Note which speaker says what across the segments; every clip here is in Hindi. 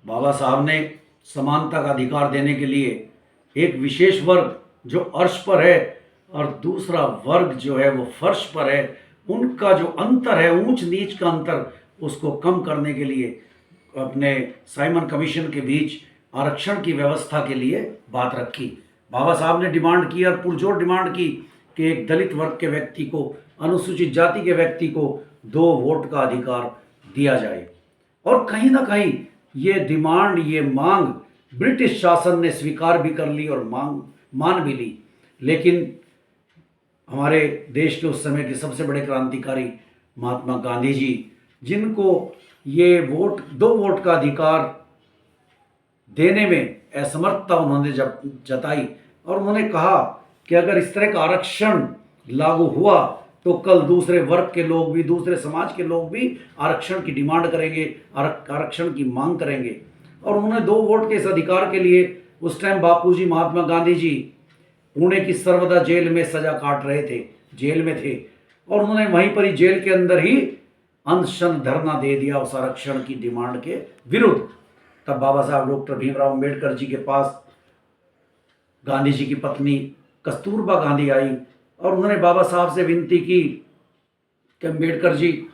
Speaker 1: बाबा साहब ने समानता का अधिकार देने के लिए एक विशेष वर्ग जो अर्श पर है और दूसरा वर्ग जो है वो फर्श पर है, उनका जो अंतर है, ऊंच नीच का अंतर, उसको कम करने के लिए अपने साइमन कमीशन के बीच आरक्षण की व्यवस्था के लिए बात रखी। बाबा साहब ने डिमांड की और पुरजोर डिमांड की कि एक दलित वर्ग के व्यक्ति को, अनुसूचित जाति के व्यक्ति को 2 वोट का अधिकार दिया जाए। और कहीं ना कहीं ये डिमांड, ये मांग ब्रिटिश शासन ने स्वीकार भी कर ली और मान भी ली। लेकिन हमारे देश के उस समय के सबसे बड़े क्रांतिकारी महात्मा गांधी जी, जिनको ये 2 वोट का अधिकार देने में असमर्थता उन्होंने जब जताई और उन्होंने कहा कि अगर इस तरह का आरक्षण लागू हुआ तो कल दूसरे वर्ग के लोग भी, दूसरे समाज के लोग भी आरक्षण की डिमांड करेंगे, आरक्षण की मांग करेंगे। और उन्होंने 2 वोट के इस अधिकार के लिए उस टाइम बापूजी महात्मा गांधी जी पुणे की सर्वदा जेल में सजा काट रहे थे, जेल में थे, और उन्होंने वहीं पर ही जेल के अंदर ही अनशन धरना दे दिया उस आरक्षण की डिमांड के विरुद्ध। तब बाबा साहब डॉक्टर भीमराव अंबेडकर जी के पास गांधी जी की पत्नी कस्तूरबा गांधी आई और उन्होंने बाबा साहब से विनती की कि अंबेडकर जी,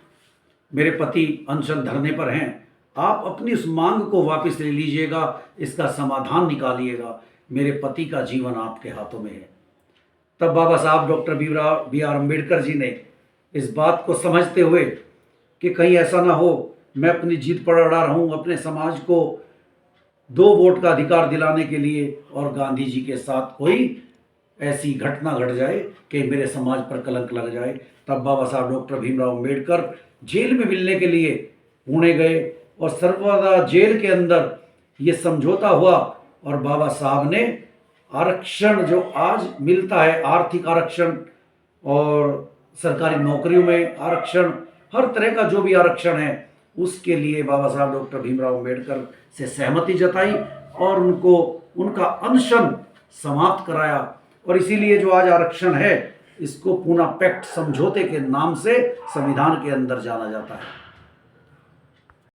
Speaker 1: मेरे पति अनशन धरने पर हैं, आप अपनी उस मांग को वापस ले लीजिएगा, इसका समाधान निकालिएगा, मेरे पति का जीवन आपके हाथों में है। तब बाबा साहब doctor B are Ambedkar ji ने इस बात को समझते हुए कि कहीं ऐसा ना हो मैं अपनी जीत पर अड़ा रहूं अपने समाज को 2 वोट का अधिकार दिलाने के लिए और गांधी जी के साथ कोई ऐसी घटना घट जाए कि मेरे समाज पर कलंक लग जाए। तब बाबा साहब डॉक्टर भीमराव अंबेडकर जेल में मिलने के लिए पुणे गए और सर्वदा जेल के अंदर ये समझौता हुआ और बाबा साहब ने आरक्षण जो आज मिलता है, आर्थिक आरक्षण और सरकारी नौकरियों में आरक्षण, हर तरह का जो भी आरक्षण है, उसके लिए बाबा साहब डॉक्टर भीमराव अंबेडकर से सहमति जताई और उनको उनका अनशन समाप्त कराया। और इसीलिए जो आज आरक्षण है, इसको पूना पैक्ट समझौते के नाम से संविधान के अंदर जाना जाता है।